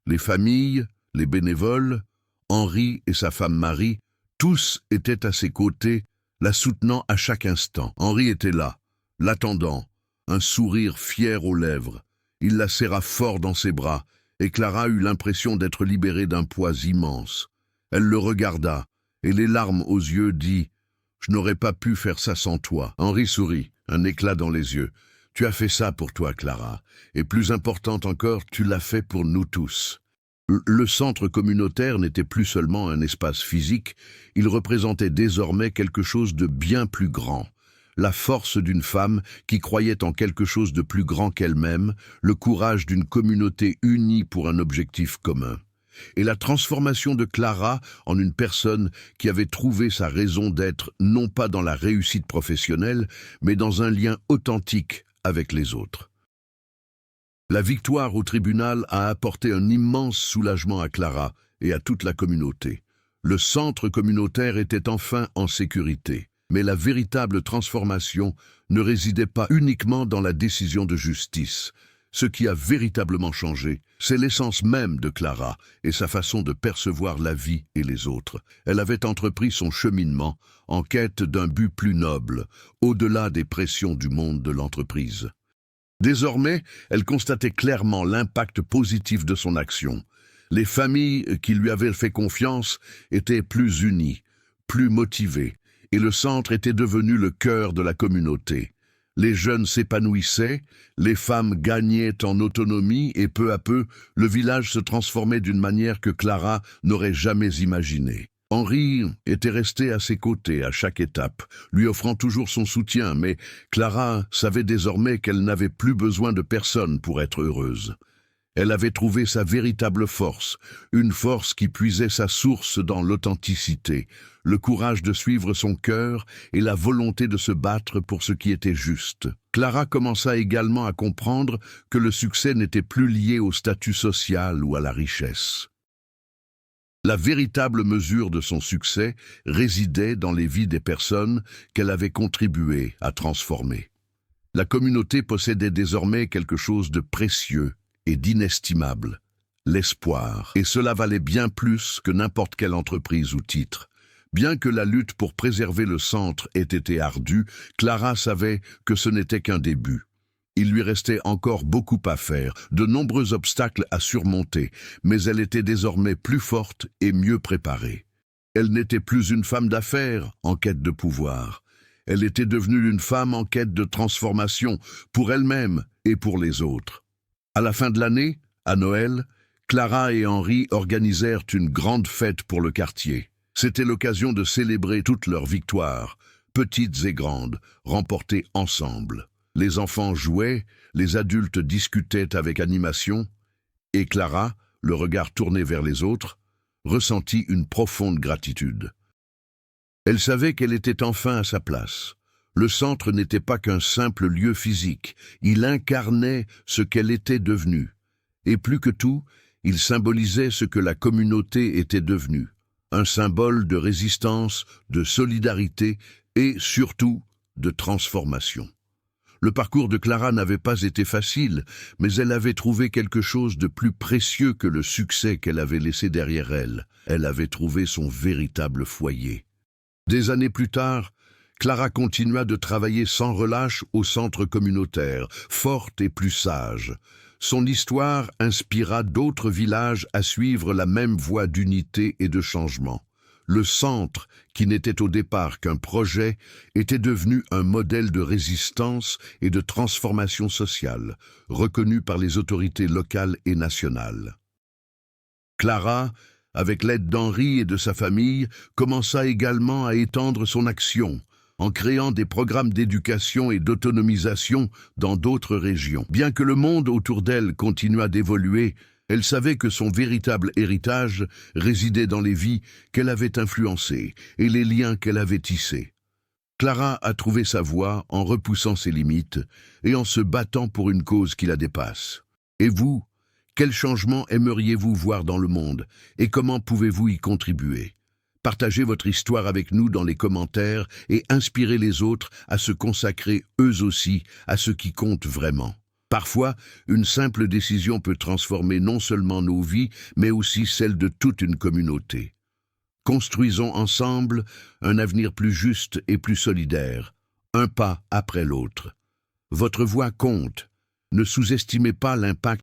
Les familles, les bénévoles, Henri et sa femme Marie, tous étaient à ses côtés, la soutenant à chaque instant. Henri était là, L'attendant, un sourire fier aux lèvres, il la serra fort dans ses bras, et Clara eut l'impression d'être libérée d'un poids immense. Elle le regarda, et les larmes aux yeux dit « Je n'aurais pas pu faire ça sans toi ». Henri sourit, un éclat dans les yeux. « Tu as fait ça pour toi, Clara, et plus important encore, tu l'as fait pour nous tous ». Le centre communautaire n'était plus seulement un espace physique, il représentait désormais quelque chose de bien plus grand. La force d'une femme qui croyait en quelque chose de plus grand qu'elle-même, le courage d'une communauté unie pour un objectif commun. Et la transformation de Clara en une personne qui avait trouvé sa raison d'être non pas dans la réussite professionnelle, mais dans un lien authentique avec les autres. La victoire au tribunal a apporté un immense soulagement à Clara et à toute la communauté. Le centre communautaire était enfin en sécurité. Mais la véritable transformation ne résidait pas uniquement dans la décision de justice. Ce qui a véritablement changé, c'est l'essence même de Clara et sa façon de percevoir la vie et les autres. Elle avait entrepris son cheminement en quête d'un but plus noble, au-delà des pressions du monde de l'entreprise. Désormais, elle constatait clairement l'impact positif de son action. Les familles qui lui avaient fait confiance étaient plus unies, plus motivées, et le centre était devenu le cœur de la communauté. Les jeunes s'épanouissaient, les femmes gagnaient en autonomie et peu à peu, le village se transformait d'une manière que Clara n'aurait jamais imaginée. Henri était resté à ses côtés à chaque étape, lui offrant toujours son soutien, mais Clara savait désormais qu'elle n'avait plus besoin de personne pour être heureuse. Elle avait trouvé sa véritable force, une force qui puisait sa source dans l'authenticité, le courage de suivre son cœur et la volonté de se battre pour ce qui était juste. Clara commença également à comprendre que le succès n'était plus lié au statut social ou à la richesse. La véritable mesure de son succès résidait dans les vies des personnes qu'elle avait contribué à transformer. La communauté possédait désormais quelque chose de précieux et d'inestimable, l'espoir. Et cela valait bien plus que n'importe quelle entreprise ou titre. Bien que la lutte pour préserver le centre ait été ardue, Clara savait que ce n'était qu'un début. Il lui restait encore beaucoup à faire, de nombreux obstacles à surmonter, mais elle était désormais plus forte et mieux préparée. Elle n'était plus une femme d'affaires en quête de pouvoir. Elle était devenue une femme en quête de transformation, pour elle-même et pour les autres. À la fin de l'année, à Noël, Clara et Henri organisèrent une grande fête pour le quartier. C'était l'occasion de célébrer toutes leurs victoires, petites et grandes, remportées ensemble. Les enfants jouaient, les adultes discutaient avec animation, et Clara, le regard tourné vers les autres, ressentit une profonde gratitude. Elle savait qu'elle était enfin à sa place. Le centre n'était pas qu'un simple lieu physique, il incarnait ce qu'elle était devenue. Et plus que tout, il symbolisait ce que la communauté était devenue, un symbole de résistance, de solidarité et, surtout, de transformation. Le parcours de Clara n'avait pas été facile, mais elle avait trouvé quelque chose de plus précieux que le succès qu'elle avait laissé derrière elle. Elle avait trouvé son véritable foyer. Des années plus tard, Clara continua de travailler sans relâche au centre communautaire, forte et plus sage. Son histoire inspira d'autres villages à suivre la même voie d'unité et de changement. Le centre, qui n'était au départ qu'un projet, était devenu un modèle de résistance et de transformation sociale, reconnu par les autorités locales et nationales. Clara, avec l'aide d'Henri et de sa famille, commença également à étendre son action, en créant des programmes d'éducation et d'autonomisation dans d'autres régions. Bien que le monde autour d'elle continuât d'évoluer, elle savait que son véritable héritage résidait dans les vies qu'elle avait influencées et les liens qu'elle avait tissés. Clara a trouvé sa voie en repoussant ses limites et en se battant pour une cause qui la dépasse. Et vous, quel changement aimeriez-vous voir dans le monde et comment pouvez-vous y contribuer ? Partagez votre histoire avec nous dans les commentaires et inspirez les autres à se consacrer eux aussi à ce qui compte vraiment. Parfois, une simple décision peut transformer non seulement nos vies, mais aussi celle de toute une communauté. Construisons ensemble un avenir plus juste et plus solidaire, un pas après l'autre. Votre voix compte. Ne sous-estimez pas l'impact